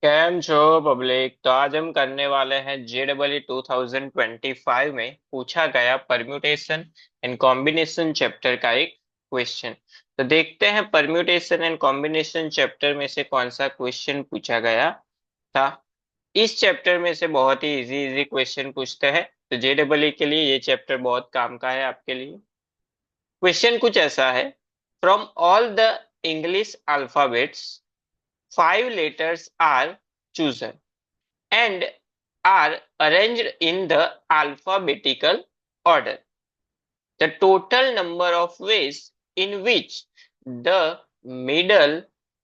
Cam छो public. तो आज हम करने वाले हैं JEE 2025 में पूछा गया परम्यूटेशन एंड कॉम्बिनेशन चैप्टर का एक क्वेश्चन। तो देखते हैं परम्यूटेशन एंड कॉम्बिनेशन चैप्टर में से कौन सा क्वेश्चन पूछा गया था। इस चैप्टर में से बहुत ही इजी इजी क्वेश्चन पूछते हैं। तो JEE के लिए ये चैप्टर बहुत काम का है आपके लिए। क्वेश्चन कुछ ऐसा है। From all the English alphabets 5 letters are chosen and are arranged in the alphabetical order. The total number of ways in which the middle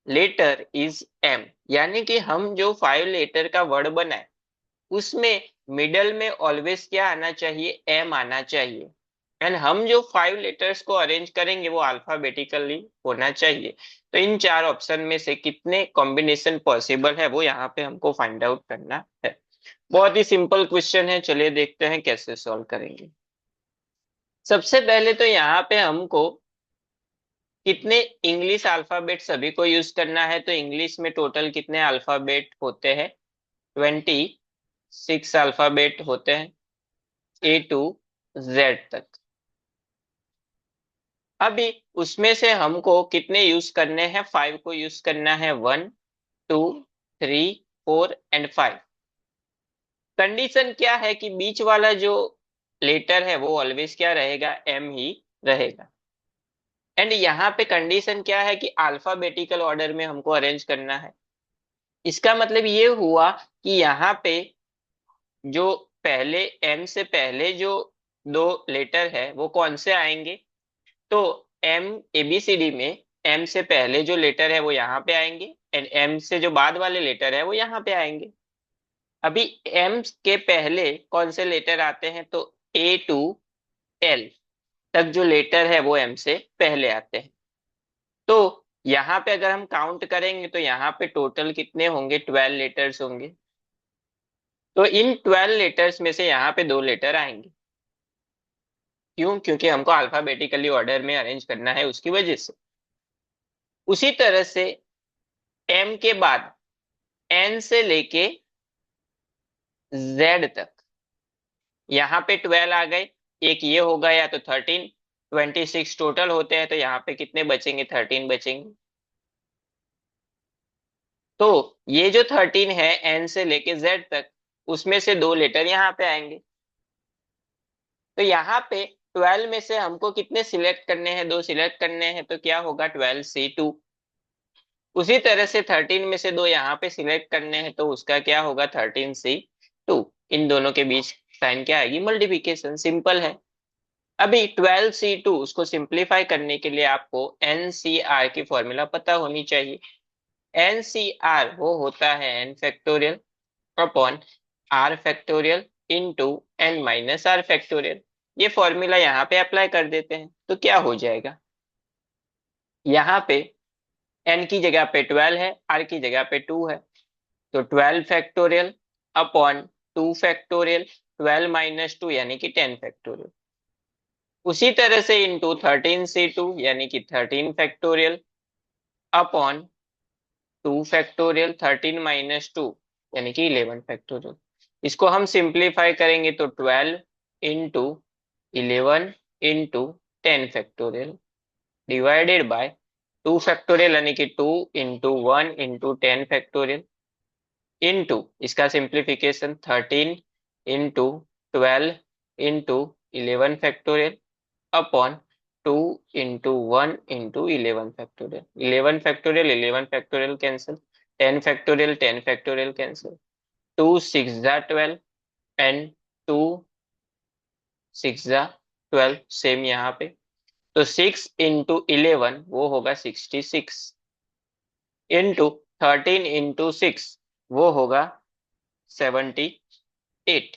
letter is M। यानी कि हम जो 5 लेटर का वर्ड बनाए उसमें मिडल में ऑलवेज क्या आना चाहिए, एम आना चाहिए। एंड हम जो 5 लेटर्स को अरेंज करेंगे वो अल्फाबेटिकली होना चाहिए। तो इन चार ऑप्शन में से कितने कॉम्बिनेशन पॉसिबल है वो यहाँ पे हमको फाइंड आउट करना है। बहुत ही सिंपल क्वेश्चन है, चलिए देखते हैं कैसे सॉल्व करेंगे। सबसे पहले तो यहाँ पे हमको कितने इंग्लिश अल्फाबेट सभी को यूज करना है। तो इंग्लिश में टोटल कितने अल्फाबेट होते हैं, 26 अल्फाबेट होते हैं A to Z तक। अभी उसमें से हमको कितने यूज करने हैं, 5 को यूज करना है, 1 2 3 4 एंड 5। कंडीशन क्या है कि बीच वाला जो लेटर है वो ऑलवेज क्या रहेगा, एम ही रहेगा। एंड यहाँ पे कंडीशन क्या है कि अल्फाबेटिकल ऑर्डर में हमको अरेंज करना है। इसका मतलब ये हुआ कि यहाँ पे जो पहले एम से पहले जो दो लेटर है वो कौन से आएंगे। तो एम ABCD में एम से पहले जो लेटर है वो यहाँ पे आएंगे एंड एम से जो बाद वाले लेटर है वो यहाँ पे आएंगे। अभी एम के पहले कौन से लेटर आते हैं, तो A to L तक जो लेटर है वो एम से पहले आते हैं। तो यहाँ पे अगर हम काउंट करेंगे तो यहाँ पे टोटल कितने होंगे, 12 लेटर्स होंगे। तो इन 12 लेटर्स में से यहाँ पे दो लेटर आएंगे। क्यों? क्योंकि हमको अल्फाबेटिकली ऑर्डर में अरेंज करना है, उसकी वजह से। उसी तरह से एम के बाद एन से लेके जेड तक यहाँ पे 12 आ गए। एक ये हो गया तो 13, 26 टोटल होते हैं। तो यहाँ पे कितने बचेंगे, 13 बचेंगे। तो ये जो 13 है एन से लेके जेड तक, उसमें से दो लेटर यहाँ पे आएंगे। तो यहाँ पे 12 में से हमको कितने सिलेक्ट करने हैं, दो सिलेक्ट करने हैं। तो क्या होगा, 12C2। उसी तरह से 13 में से दो यहाँ पे सिलेक्ट करने हैं तो उसका क्या होगा, 13C2। इन दोनों के बीच साइन क्या आएगी, मल्टीप्लीकेशन, सिंपल है। अभी 12C2 उसको सिंप्लीफाई करने के लिए आपको NCR की फॉर्मूला पता होनी चाहिए। NCR वो होता है N factorial upon R factorial into N-R factorial. ये फॉर्मूला यहाँ पे अप्लाई कर देते हैं तो क्या हो जाएगा, यहाँ पे n की जगह पे 12 है, r की जगह पे 2 है। तो 12 फैक्टोरियल अपॉन 2 फैक्टोरियल, 12 - 2 यानी कि 10 फैक्टोरियल। उसी तरह से इंटू 13C2 यानी कि 13 फैक्टोरियल अपॉन 2 फैक्टोरियल, 13 - 2 यानी कि 11 फैक्टोरियल। इसको हम सिंप्लीफाई करेंगे तो 12 into 11 into 10 factorial divided by 2 factorial यानी कि 2 इंटू 1 इंटू 10 फैक्टोरियल इंटू इसका simplification 13 into 12 into 11 factorial upon 2 into 1 into 11 factorial. 11 factorial 11 factorial cancel, 10 factorial 10 factorial cancel, 2 6 जा 12 एंड 2 6 जा 12 सेम यहाँ पे। तो 6 इंटू 11 वो होगा 66 इंटू 13 इंटू 6 वो होगा 78।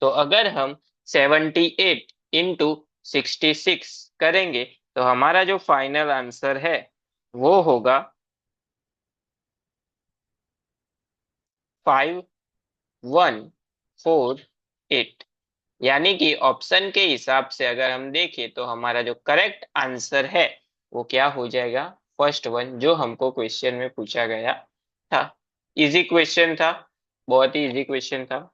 तो अगर हम 78 इंटू 66 करेंगे तो हमारा जो फाइनल आंसर है वो होगा 5148। यानी कि ऑप्शन के हिसाब से अगर हम देखें तो हमारा जो करेक्ट आंसर है वो क्या हो जाएगा, फर्स्ट वन जो हमको क्वेश्चन में पूछा गया था। इजी क्वेश्चन था, बहुत ही इजी क्वेश्चन था।